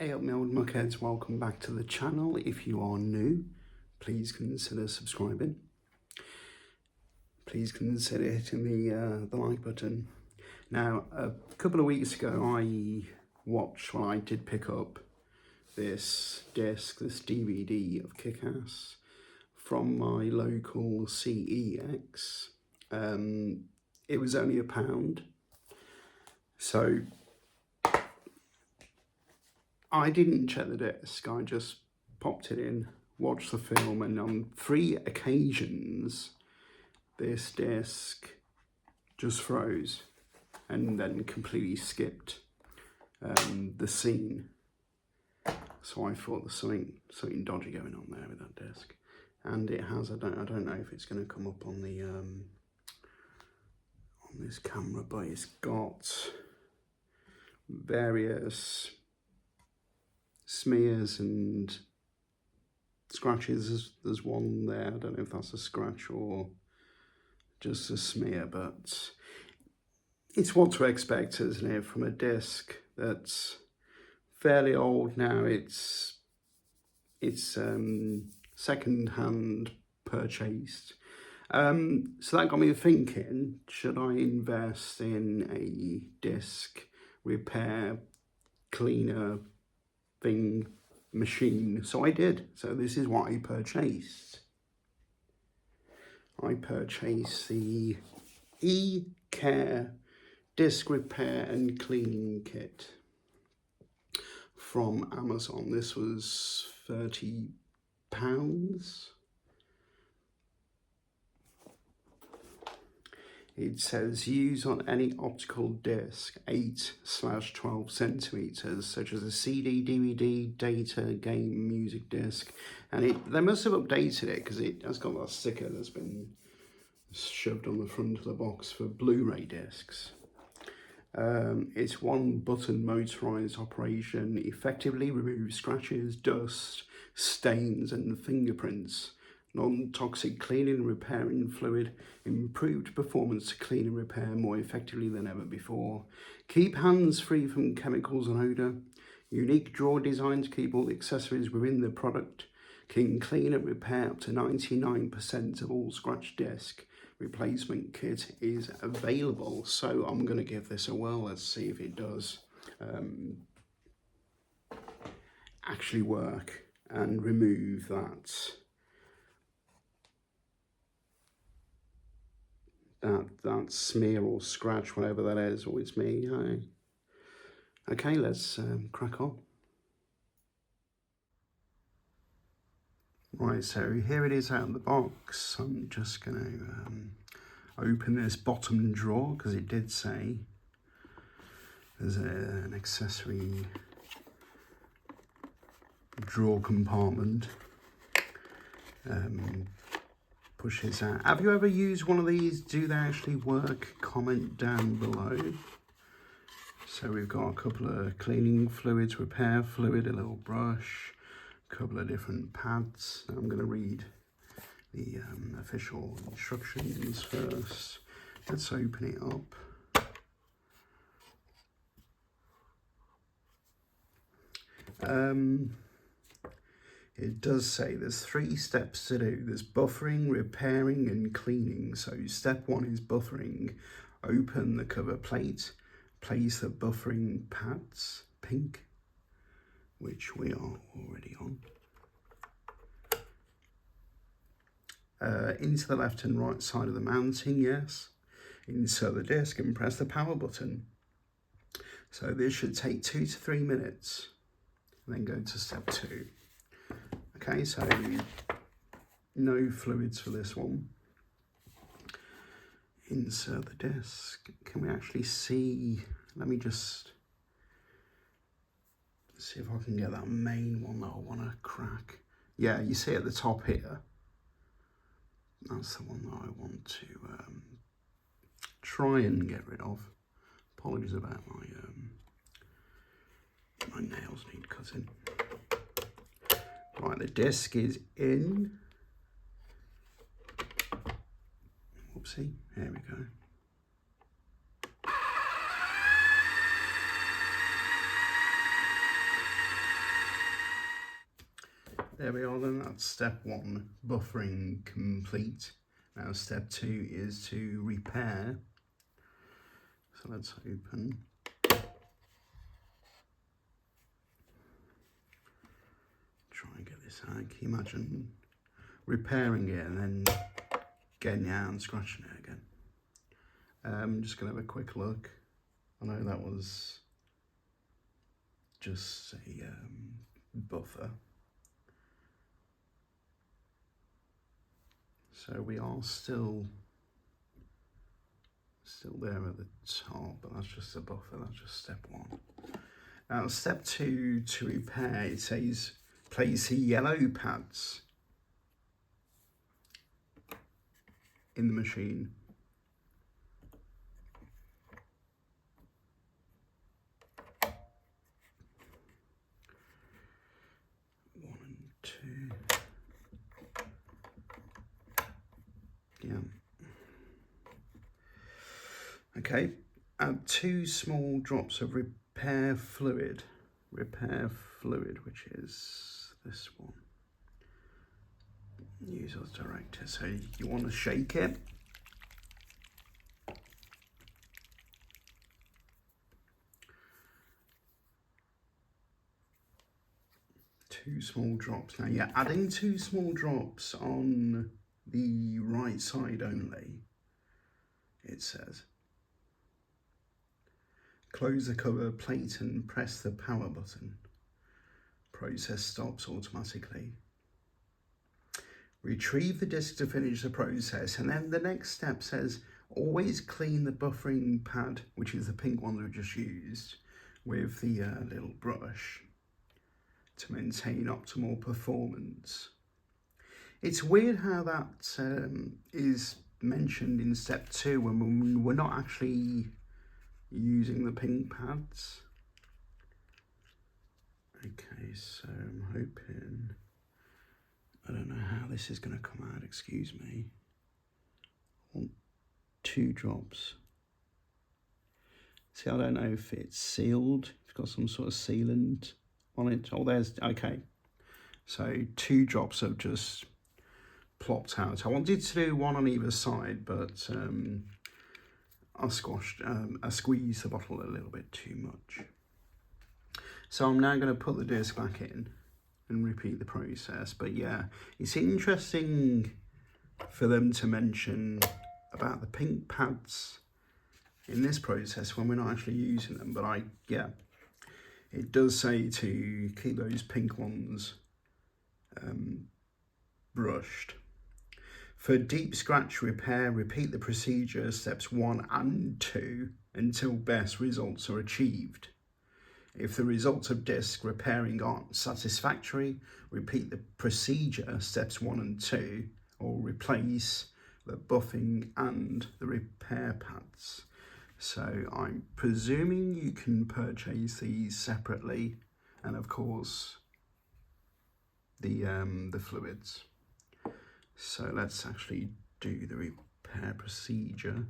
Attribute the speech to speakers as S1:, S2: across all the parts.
S1: Hey up my old muckheads, welcome back to the channel. If you are new, please consider subscribing. Please consider hitting the like button. Now, a couple of weeks ago I did pick up this disc, this DVD of Kick-Ass from my local CEX. It was only £1, so I didn't check the disc, I just popped it in, watched the film, and on 3 occasions this disc just froze and then completely skipped the scene. So I thought there's something dodgy going on there with that disc, and it has. I don't know if it's going to come up on the on this camera, but it's got various smears and scratches. There's one there, I don't know if that's a scratch or just a smear, but it's what to expect, isn't it, from a disc that's fairly old now. It's second-hand purchased. So that got me thinking, should I invest in a disc repair cleaner thing machine? So I did. So this is what I purchased. I purchased the E-Care disc repair and cleaning kit from Amazon. This was £30. It says use on any optical disc 8/12 centimeters, such as a CD, DVD, data, game, music disc. And they must have updated it because it has got that sticker that's been shoved on the front of the box for Blu-ray discs. It's one button motorized operation, effectively removes scratches, dust, stains and fingerprints. Non-toxic cleaning and repairing fluid, improved performance to clean and repair more effectively than ever before. Keep hands free from chemicals and odour. Unique drawer design to keep all the accessories within the product. Can clean and repair up to 99% of all scratch disc. Replacement kit is available. So I'm going to give this a whirl. Let's see if it does actually work and remove that smear or scratch, whatever that is, or it's me. Okay, let's crack on. Right, so here it is out of the box. I'm just going to open this bottom drawer because it did say there's an accessory drawer compartment. Push this out. Have you ever used one of these? Do they actually work? Comment down below. So we've got a couple of cleaning fluids, repair fluid, a little brush, a couple of different pads. I'm going to read the official instructions first. Let's open it up. It does say there's 3 steps to do. There's buffering, repairing and cleaning. So step 1 is buffering. Open the cover plate. Place the buffering pads, pink, which we are already on. Into the left and right side of the mounting, yes. Insert the disc and press the power button. So this should take 2 to 3 minutes. And then go to step 2. Okay, so no fluids for this one. Insert the disc. Can we actually see? Let me just see if I can get that main one that I want to crack. Yeah, you see at the top here. That's the one that I want to try and get rid of. Apologies about my nails need cutting. Right, the disc is in. Whoopsie, there we go. There we are then, that's step 1, buffering complete. Now step 2 is to repair. So let's open. Try and get this out. Can you imagine repairing it and then getting it out and scratching it again? I'm just going to have a quick look. I know that was just a buffer. So we are still there at the top, but that's just a buffer, that's just step 1. Now step 2, to repair, it says place the yellow pads in the machine. One and two. Yeah. Okay, add 2 small drops of repair fluid, which is this one. Use as directed. So you want to shake it. Two small drops. Now you're adding 2 small drops on the right side only, it says. Close the cover plate and press the power button. Process stops automatically. Retrieve the disc to finish the process, and then the next step says always clean the buffering pad, which is the pink one we just used, with the little brush to maintain optimal performance. It's weird how that is mentioned in step 2 when we're not actually using the pink pads. Okay, so I'm hoping, I don't know how this is going to come out, excuse me. I want 2 drops. See, I don't know if it's sealed, it's got some sort of sealant on it. Oh, there's, okay. So 2 drops have just plopped out. I wanted to do 1 on either side, but I squeezed the bottle a little bit too much. So I'm now going to put the disc back in and repeat the process. But yeah, it's interesting for them to mention about the pink pads in this process when we're not actually using them. But yeah, it does say to keep those pink ones brushed. For deep scratch repair, repeat the procedure steps 1 and 2 until best results are achieved. If the results of disc repairing aren't satisfactory, repeat the procedure steps 1 and 2, or replace the buffing and the repair pads. So I'm presuming you can purchase these separately, and of course the fluids. So let's actually do the repair procedure.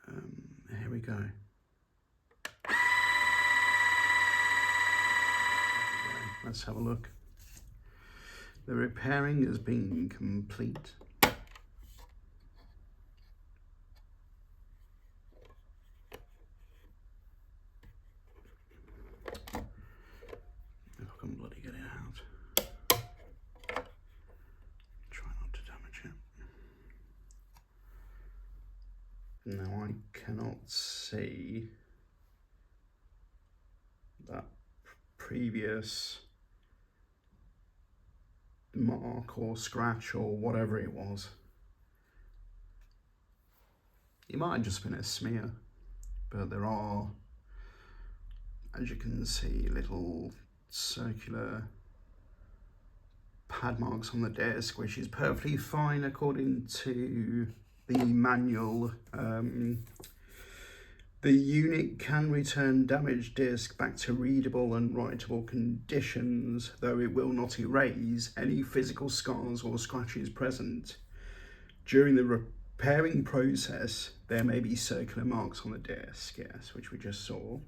S1: Here we go. Let's have a look. The repairing has been complete. If I can bloody get it out. Try not to damage it. Now I cannot see that previous mark or scratch or whatever it was. It might have just been a smear, but there are, as you can see, little circular pad marks on the disc, which is perfectly fine according to the manual. The unit can return damaged disc back to readable and writable conditions, though it will not erase any physical scars or scratches present. During the repairing process, there may be circular marks on the disc, yes, which we just saw.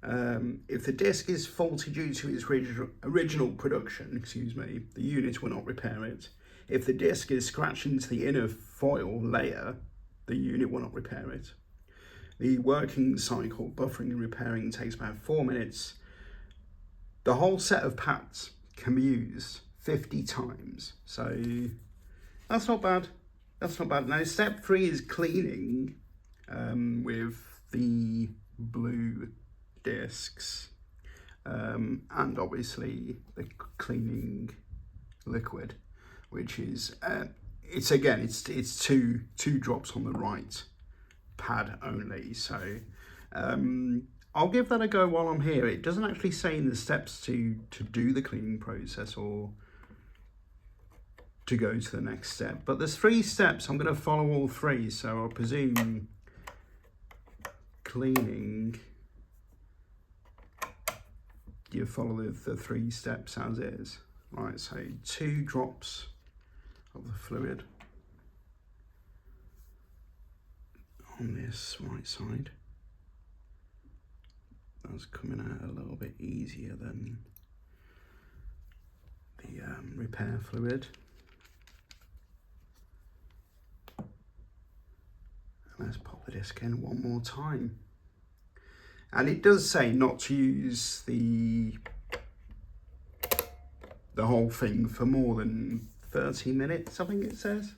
S1: If the disc is faulty due to its original production, the unit will not repair it. If the disc is scratched into the inner foil layer, the unit will not repair it. The working cycle, buffering and repairing, takes about 4 minutes. The whole set of pads can be used 50 times, so that's not bad. That's not bad. Now, step 3 is cleaning with the blue discs and obviously the cleaning liquid, which is it's two drops on the right pad only. So I'll give that a go while I'm here. It doesn't actually say in the steps to do the cleaning process or to go to the next step, but there's 3 steps. I'm going to follow all 3, so I'll presume cleaning, you follow the 3 steps as is. Right, so 2 drops of the fluid on this right side. That's coming out a little bit easier than the repair fluid. Let's pop the disc in one more time. And it does say not to use the whole thing for more than 30 minutes, I think it says.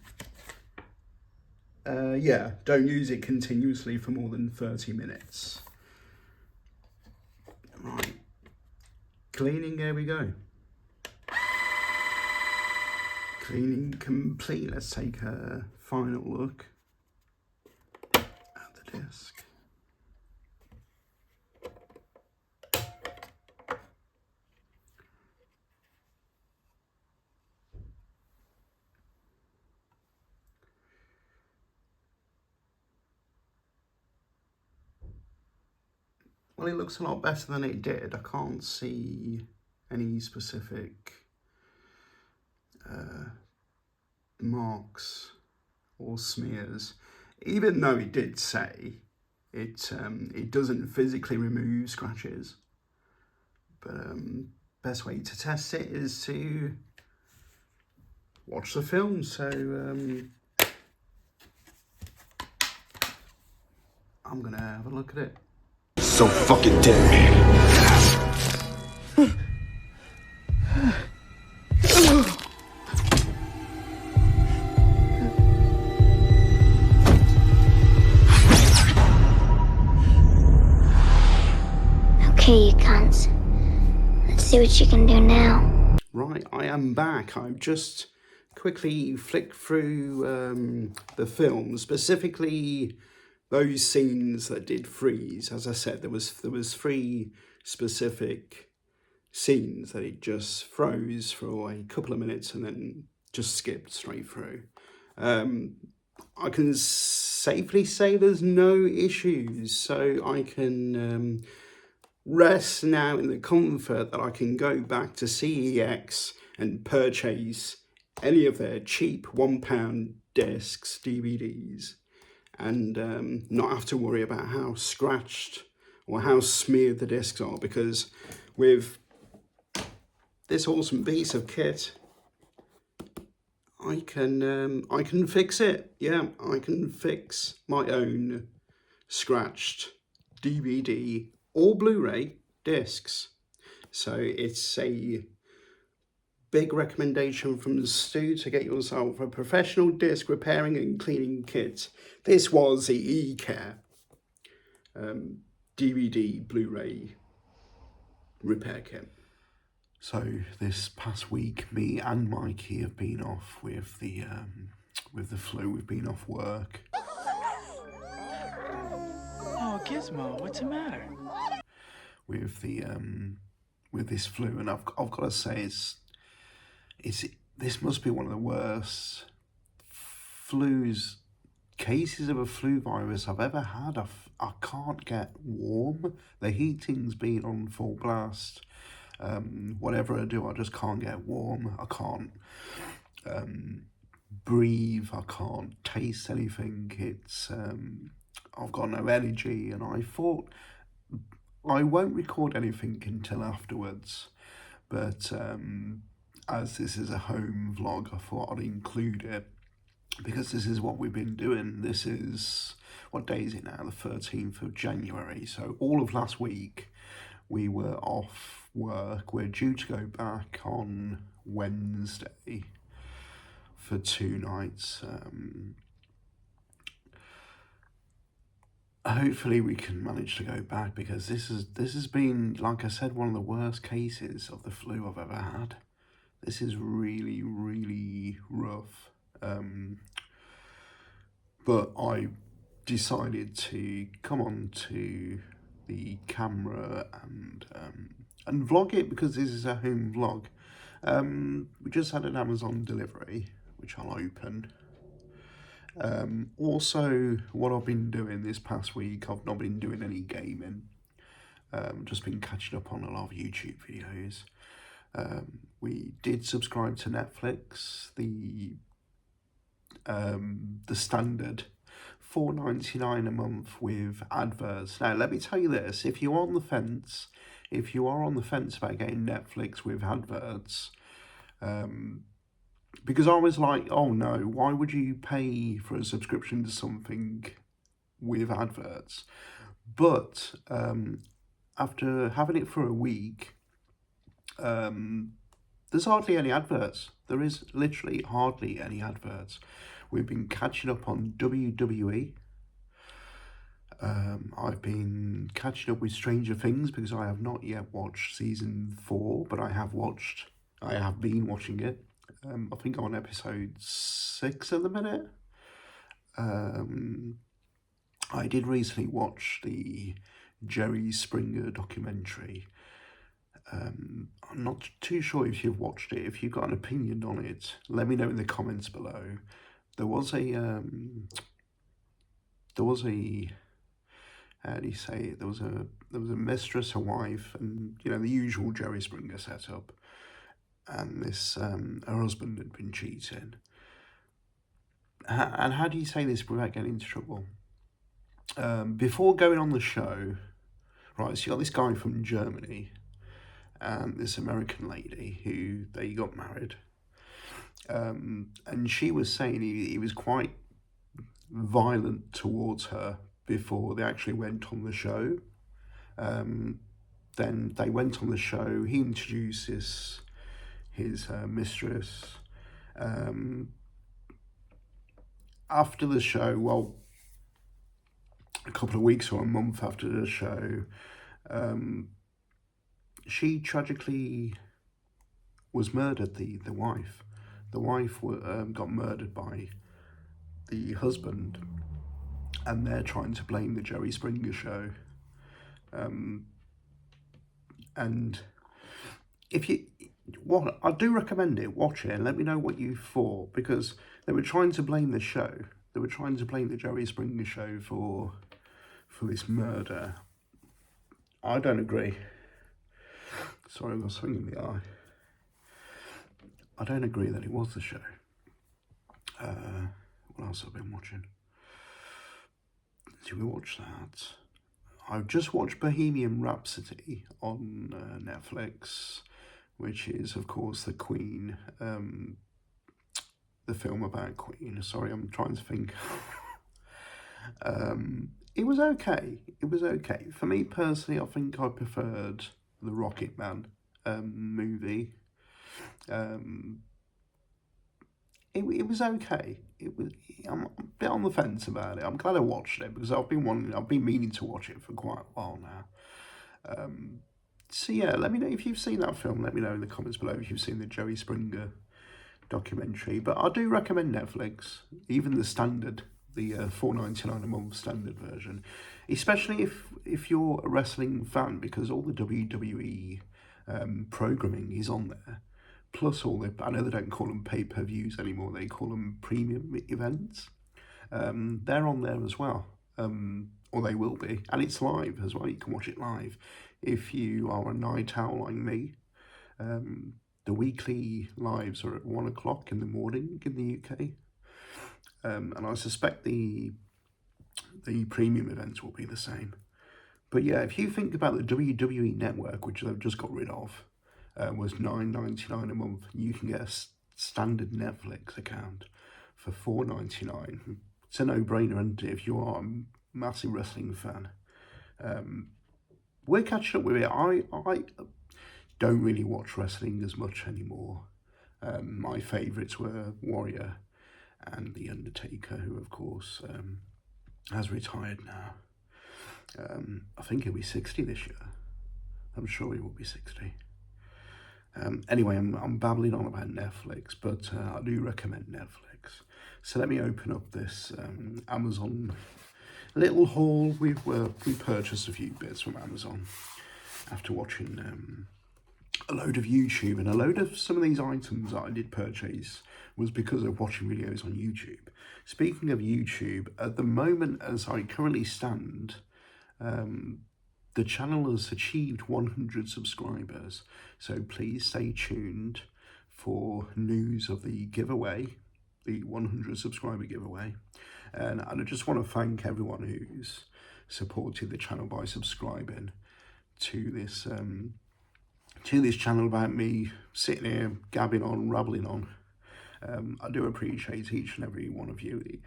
S1: Yeah, don't use it continuously for more than 30 minutes. Right, cleaning, here we go. Cleaning complete. Let's take a final look at the disc. Well, it looks a lot better than it did. I can't see any specific marks or smears, even though it did say it doesn't physically remove scratches. But best way to test it is to watch the film. So I'm gonna have a look at it.
S2: So fucking dead.
S3: Okay, you cunts. Let's see what you can do now.
S1: Right, I am back. I've just quickly flicked through the film, specifically those scenes that did freeze. As I said, there was 3 specific scenes that it just froze for a couple of minutes and then just skipped straight through. I can safely say there's no issues, so I can rest now in the comfort that I can go back to CEX and purchase any of their cheap £1 discs, DVDs, and not have to worry about how scratched or how smeared the discs are, because with this awesome piece of kit, I can fix it. Yeah, I can fix my own scratched DVD or Blu-ray discs. So it's a big recommendation from Stu to get yourself a professional disc repairing and cleaning kit. This was the eCare DVD Blu-ray repair kit. So this past week, me and Mikey have been off with the flu. We've been off work.
S4: Oh, Gizmo, what's the matter?
S1: With this flu, and I've got to say this must be one of the worst cases of a flu virus I've ever had. I can't get warm. The heating's been on full blast. Whatever I do, I just can't get warm. I can't breathe. I can't taste anything. I've got no energy, and I thought I won't record anything until afterwards, but as this is a home vlog, I thought I'd include it because this is what we've been doing. This is, what day is it now? The 13th of January. So all of last week we were off work. We're due to go back on Wednesday for 2 nights. Hopefully we can manage to go back because this has been, like I said, one of the worst cases of the flu I've ever had. This is really, really rough. But I decided to come on to the camera and vlog it because this is a home vlog. We just had an Amazon delivery, which I'll open. Also, what I've been doing this past week, I've not been doing any gaming. Just been catching up on a lot of YouTube videos. We did subscribe to Netflix, the standard $4.99 a month with adverts. Now, let me tell you this: if you are on the fence about getting Netflix with adverts, because I was like, oh no, why would you pay for a subscription to something with adverts? But after having it for a week, there's hardly any adverts. There is literally hardly any adverts. We've been catching up on WWE. I've been catching up with Stranger Things because I have not yet watched season 4, but I have been watching it. I think I'm on episode 6 at the minute. I did recently watch the Jerry Springer documentary. I'm not too sure if you've watched it. If you've got an opinion on it, let me know in the comments below. There was a how do you say it? There was a mistress, a wife, and you know, the usual Jerry Springer setup. And this her husband had been cheating. And how do you say this without getting into trouble? Before going on the show, right? So you got this guy from Germany and this American lady who they got married. And she was saying he was quite violent towards her before they actually went on the show. Then they went on the show. He introduced his mistress. After the show, well, a couple of weeks or a month after the show, she tragically was murdered. The wife got murdered by the husband, and they're trying to blame the Jerry Springer show. And if you, what I do recommend it, watch it and let me know what you thought, because they were trying to blame the show. They were trying to blame the Jerry Springer show for this murder. I don't agree. Sorry, I've got something in the eye. I don't agree that it was the show. What else have I been watching? Did we watch that? I've just watched Bohemian Rhapsody on Netflix, which is, of course, the Queen, the film about Queen. Sorry, I'm trying to think. It was okay. It was okay. For me personally, I think I preferred the Rocket Man movie. It was okay. I'm a bit on the fence about it. I'm glad I watched it because I've been meaning to watch it for quite a while now. So yeah, let me know if you've seen that film. Let me know in the comments below if you've seen the Jerry Springer documentary. But I do recommend Netflix, even the standard, the $4.99 a month standard version, especially if you're a wrestling fan, because all the WWE programming is on there. Plus all the, I know they don't call them pay-per-views anymore, they call them premium events. They're on there as well, or they will be, and it's live as well. You can watch it live if you are a night owl like me. The weekly lives are at 1 o'clock in the morning in the UK, and I suspect the premium events will be the same. But yeah, if you think about the WWE Network, which they've just got rid of, was $9.99 a month. You can get a standard Netflix account for $4.99. It's a no-brainer, and if you are a massive wrestling fan, we're catching up with it. I don't really watch wrestling as much anymore. My favourites were Warrior and The Undertaker, who of course has retired now. I think he'll be 60 this year. I'm sure he will be 60. Anyway, I'm babbling on about Netflix, but I do recommend Netflix. So let me open up this Amazon little haul. We purchased a few bits from Amazon after watching a load of YouTube, and a load of some of these items that I did purchase was because of watching videos on YouTube. Speaking of YouTube, at the moment as I currently stand, the channel has achieved 100 subscribers, so please stay tuned for news of the giveaway, the 100 subscriber giveaway. And I just want to thank everyone who's supported the channel by subscribing to this channel about me sitting here gabbing on, rabbling on. I do appreciate each and every one of you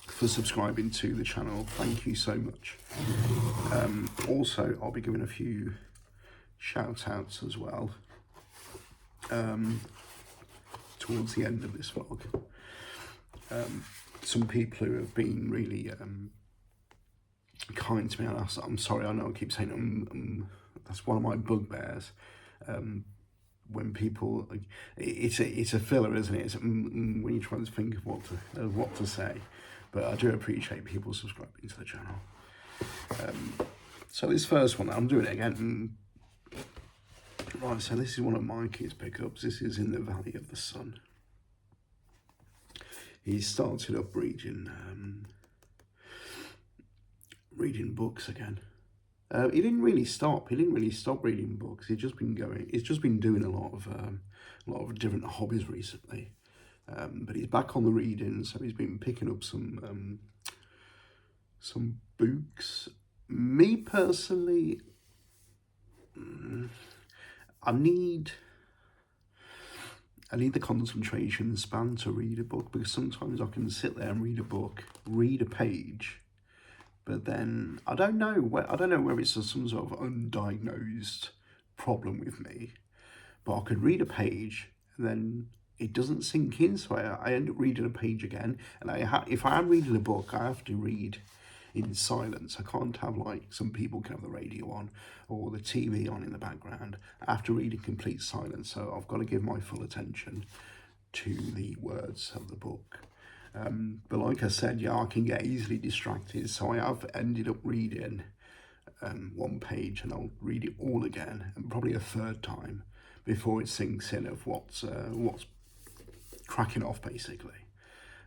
S1: for subscribing to the channel. Thank you so much. Also, I'll be giving a few shout outs as well towards the end of this vlog. Some people who have been really kind to me, and I'm sorry, I know I keep saying that's one of my bugbears. When people, it's a filler, isn't it? It's when you try to think of what to say. But I do appreciate people subscribing to the channel. So this first one, I'm doing it again. Right, so this is one of Mikey's pickups. This is In the Valley of the Sun. He started up reading books again. He didn't really stop. He didn't really stop reading books. He's just been doing a lot of different hobbies recently. But he's back on the reading, so he's been picking up some books. Me personally, I need the concentration span to read a book, because sometimes I can sit there and read a book, read a page, but then I don't know whether it's some sort of undiagnosed problem with me, but I could read a page and then it doesn't sink in, so I end up reading a page again. And if I am reading a book, I have to read in silence. I can't have, like some people can have the radio on or the TV on in the background. I have to read in complete silence, so I've got to give my full attention to the words of the book. But like I said, yeah, I can get easily distracted, so I have ended up reading one page, and I'll read it all again, and probably a third time before it sinks in of what's cracking off, basically.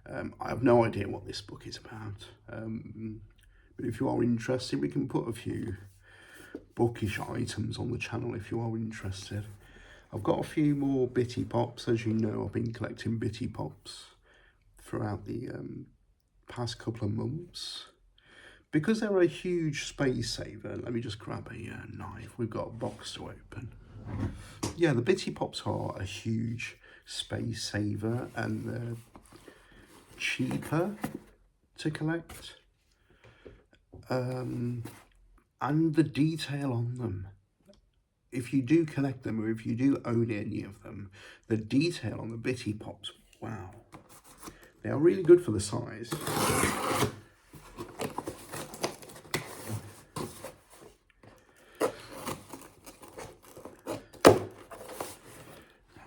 S1: I have no idea what this book is about, but if you are interested, we can put a few bookish items on the channel if you are interested. I've got a few more Bitty Pops. As you know, I've been collecting Bitty Pops throughout the past couple of months, because they're a huge space saver. Let me just grab a knife. We've got a box to open. Yeah, the Bitty Pops are a huge space saver, and they're cheaper to collect. And the detail on them, if you do collect them, or if you do own any of them, the detail on the Bitty Pops, wow. They are really good for the size.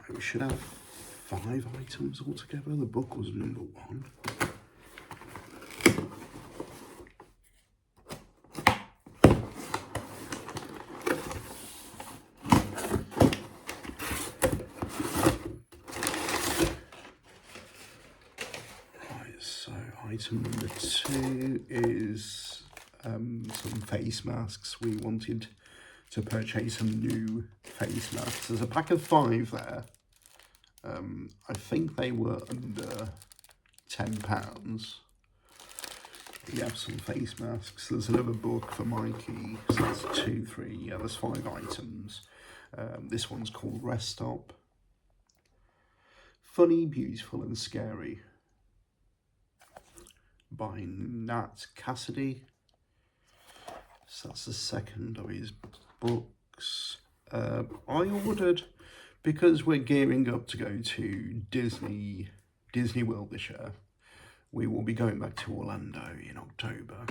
S1: We should have 5 items altogether. The book was number 1. Item number 2 is some face masks. We wanted to purchase some new face masks. There's a pack of 5 there. I think they were under £10. You have some face masks. There's another book for Mikey. So that's 2, 3. Yeah, there's 5 items. This one's called Rest Stop. Funny, Beautiful and Scary by Nat Cassidy. So that's the second of his books. I ordered, because we're gearing up to go to Disney World this year. We will be going back to Orlando in October.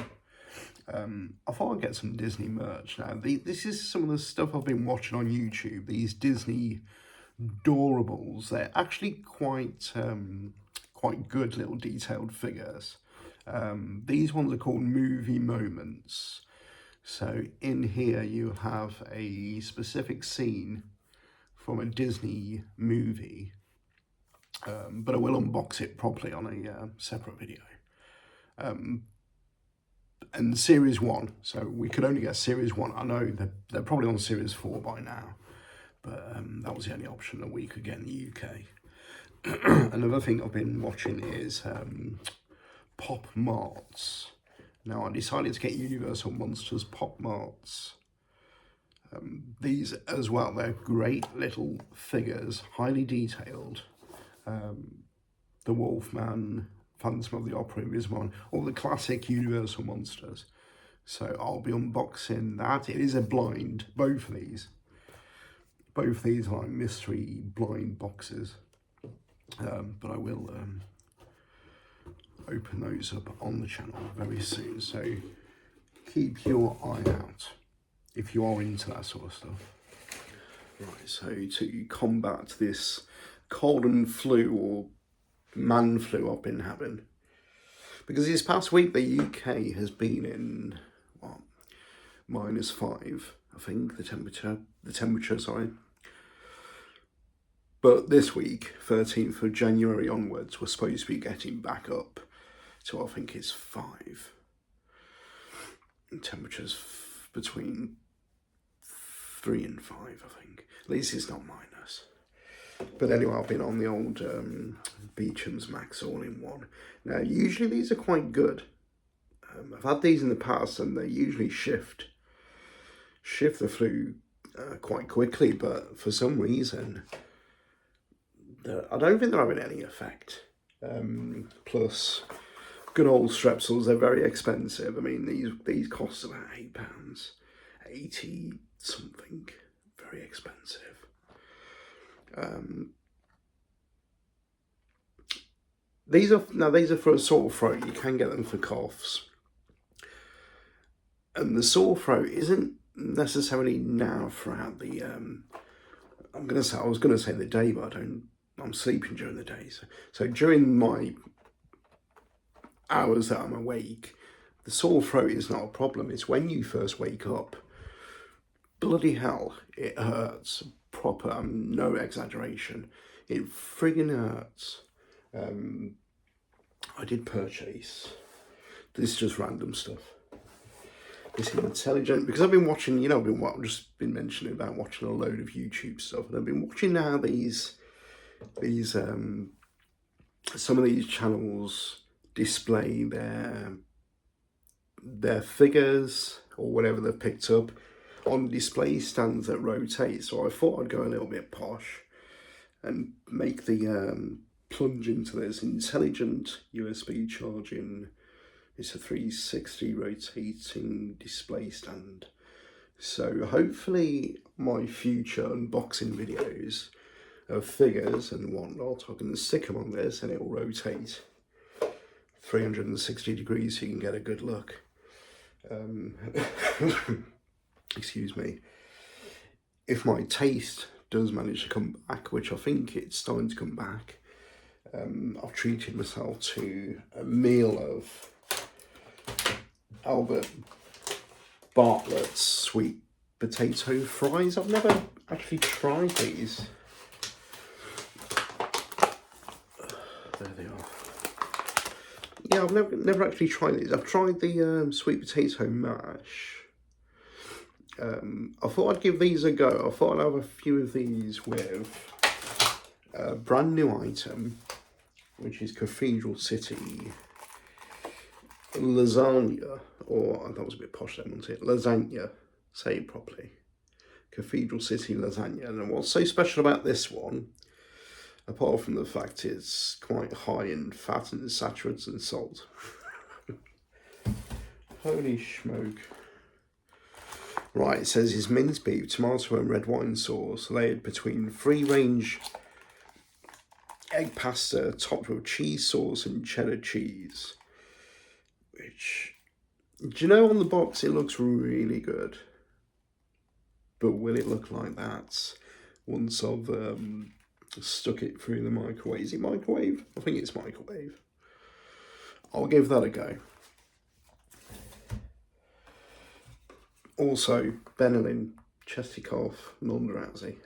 S1: I thought I'd get some Disney merch. Now, this is some of the stuff I've been watching on YouTube. These Disney Doorables. They're actually quite good little detailed figures. These ones are called Movie Moments. So in here you have a specific scene from a Disney movie. But I will unbox it properly on a separate video. And Series 1, so we could only get Series 1. I know they're probably on Series 4 by now, but that was the only option that we could get in the UK. Another thing I've been watching is Pop Marts. Now, I decided to get Universal Monsters Pop Marts. These as well, they're great little figures, highly detailed. The Wolfman, Phantom of the Opera, Vismon, all the classic Universal monsters. So I'll be unboxing that. It is a blind, both of these. Both of these are like mystery blind boxes. But I will open those up on the channel very soon. So keep your eye out if you are into that sort of stuff. Right, so to combat this cold and flu or man flu I've been having, because this past week the UK has been in what, -5, I think, the temperature, sorry. But this week, 13th of January onwards, we're supposed to be getting back up to, I think it's 5. And temperatures between 3 and 5, I think. At least it's not minus. But anyway, I've been on the old Beecham's Max All-in-One. Now, usually these are quite good. I've had these in the past and they usually shift the flu quite quickly, but for some reason, I don't think they're having any effect. Plus, good old Strepsils, they're very expensive. I mean, these cost about £8, 80 something, very expensive. These are for a sore throat. You can get them for coughs, and the sore throat isn't necessarily now throughout the. I was gonna say the day, but I'm sleeping during the day, so during my hours that I'm awake, the sore throat is not a problem. It's when you first wake up. Bloody hell, it hurts. Proper, no exaggeration. It friggin' hurts. I did purchase, this is just random stuff, this intelligent, because I've been watching, I've just been mentioning about watching a load of YouTube stuff, and I've been watching now these some of these channels display their figures or whatever they've picked up on display stands that rotate. So I thought I'd go a little bit posh and make the plunge into this intelligent USB charging. It's a 360 rotating display stand. So hopefully my future unboxing videos of figures and whatnot, I can stick them on this and it will rotate 360 degrees so you can get a good look. Excuse me. If my taste does manage to come back, which I think it's starting to come back, I've treated myself to a meal of Albert Bartlett's sweet potato fries. I've never actually tried these. There they are. Yeah, I've never actually tried these. I've tried the sweet potato mash. I thought I'd give these a go. I thought I'd have a few of these with a brand new item, which is Cathedral City lasagna, or that was a bit posh then, wasn't it? Lasagna, say it properly. Cathedral City lasagna. And what's so special about this one, apart from the fact it's quite high in fat and saturates and salt. Holy smoke. Right, it says it's minced beef, tomato and red wine sauce layered between free-range egg pasta topped with cheese sauce and cheddar cheese. Which, do you know, on the box it looks really good. But will it look like that once I've stuck it through the microwave? Is it microwave? I think it's microwave. I'll give that a go. Also, Benelin, Chestikov, non-drowsy.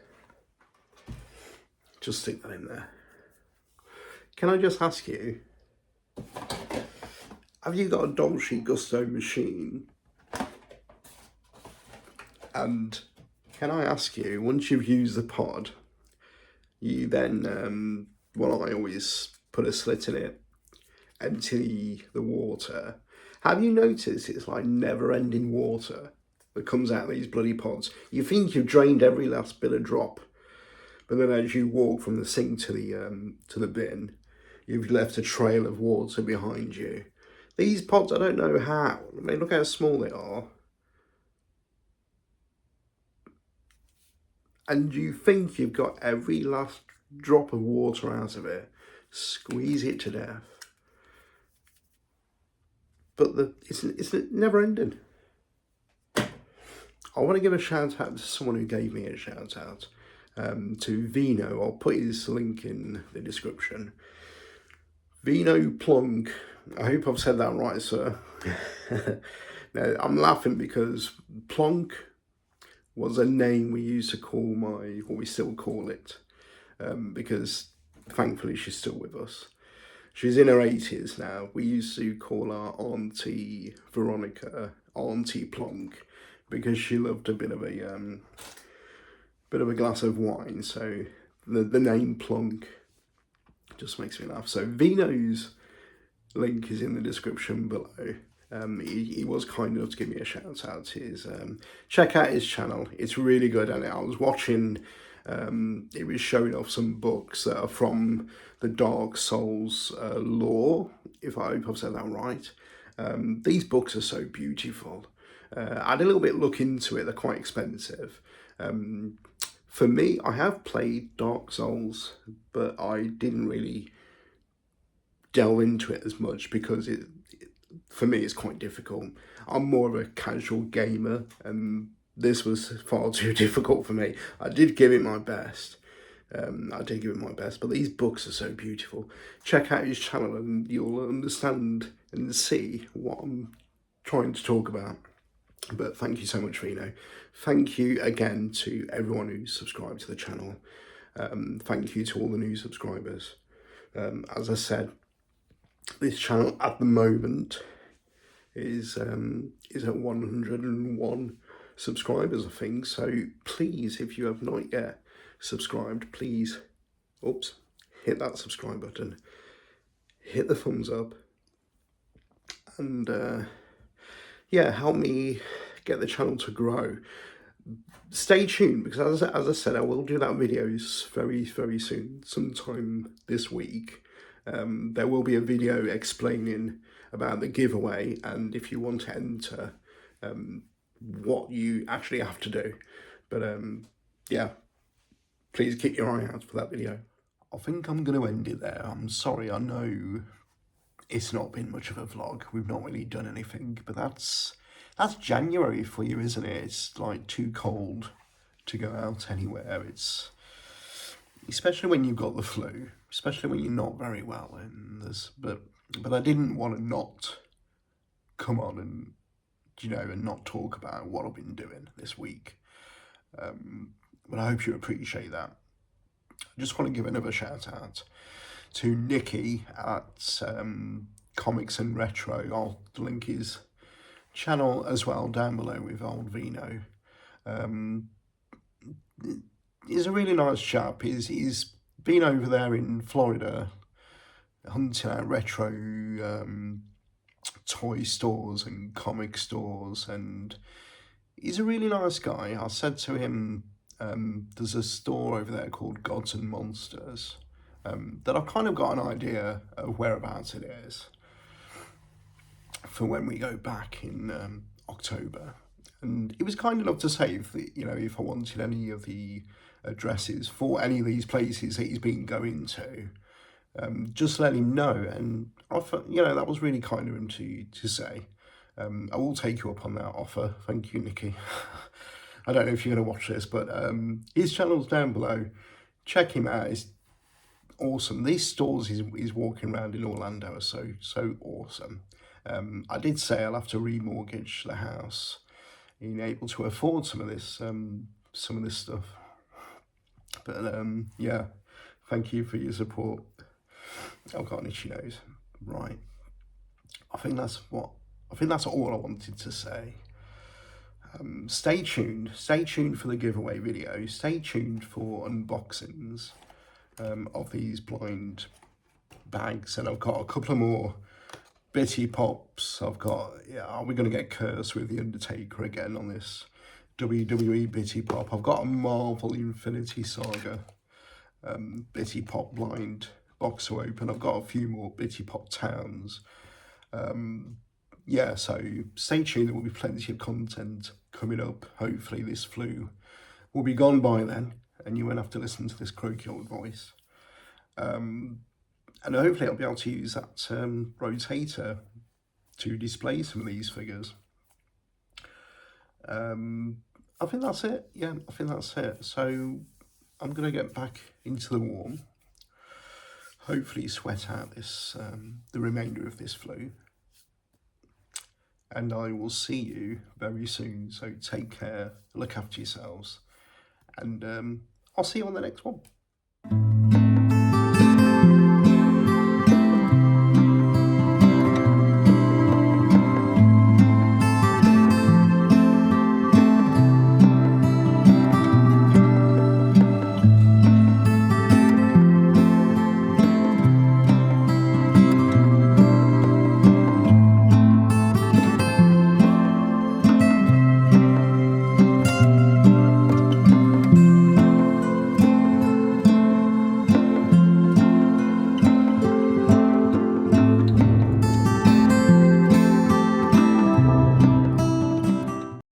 S1: Just stick that in there. Can I just ask you, have you got a Dolce Gusto machine? And can I ask you, once you've used the pod, you then, well, I always put a slit in it, empty the water. Have you noticed it's like never-ending water that comes out of these bloody pods? You think you've drained every last bit of drop, but then as you walk from the sink to the bin, you've left a trail of water behind you. These pods, I don't know how. I mean, look how small they are. And you think you've got every last drop of water out of it, squeeze it to death. But it's never ending. I want to give a shout out to someone who gave me a shout out, to Vino. I'll put his link in the description. Vino Plunk. I hope I've said that right, sir. Now, I'm laughing because Plonk was a name we used to call what we still call it, because thankfully she's still with us. She's in her 80s now. We used to call our Auntie Veronica Auntie Plonk because she loved a bit of a glass of wine. So the name Plonk just makes me laugh. So Vino's link is in the description below. He was kind enough to give me a shout out. Check out his channel. It's really good. And I was watching, it was showing off some books that are from the Dark Souls lore, if I hope I've said that right. These books are so beautiful. I had a little bit look into it. They're quite expensive. For me, I have played Dark Souls, but I didn't really delve into it as much because for me, it's quite difficult. I'm more of a casual gamer, and this was far too difficult for me. I did give it my best. But these books are so beautiful. Check out his channel and you'll understand and see what I'm trying to talk about. But thank you so much, Vino. Thank you again to everyone who's subscribed to the channel. Thank you to all the new subscribers. As I said, this channel at the moment is at 101 subscribers, I think. So please, if you have not yet subscribed, please, hit that subscribe button, hit the thumbs up, and yeah, help me get the channel to grow. Stay tuned, because as I said, I will do that videos very, very soon, sometime this week. There will be a video explaining about the giveaway, and if you want to enter, what you actually have to do. But yeah, please keep your eye out for that video. I think I'm going to end it there. I'm sorry, I know it's not been much of a vlog. We've not really done anything, but that's January for you, isn't it? It's like too cold to go out anywhere. It's especially when you've got the flu, especially when you're not very well. And but I didn't want to not come on and and not talk about what I've been doing this week. But I hope you appreciate that. I just want to give another shout out to Nikki at Comics and Retro. I'll link his channel as well down below with old Vino. He's a really nice chap. He's been over there in Florida hunting out retro toy stores and comic stores, and he's a really nice guy. I said to him, there's a store over there called Gods and Monsters that I've kind of got an idea of whereabouts it is for when we go back in October. And he was kind enough to say if I wanted any of the addresses for any of these places that he's been going to, just let him know. And I thought, that was really kind of him to say. I will take you up on that offer. Thank you, Nikki. I don't know if you're going to watch this, but his channel's down below. Check him out. It's awesome. These stores he's walking around in Orlando are so awesome. I did say I'll have to remortgage the house, being able to afford some of this stuff. But yeah, thank you for your support. I've got an itchy nose. Right. I think that's all I wanted to say. Stay tuned for the giveaway video. Stay tuned for unboxings of these blind bags, and I've got a couple of more Bitty Pops. I've got, are we going to get cursed with The Undertaker again on this WWE Bitty Pop? I've got a Marvel Infinity Saga Bitty Pop blind box to open. I've got a few more Bitty Pop Towns. Yeah, so stay tuned. There will be plenty of content coming up. Hopefully this flu will be gone by then, and you won't have to listen to this croaky old voice. And hopefully I'll be able to use that rotator to display some of these figures. I think that's it. Yeah, I think that's it. So I'm going to get back into the warm. Hopefully sweat out this the remainder of this flu. And I will see you very soon. So take care, look after yourselves, and I'll see you on the next one.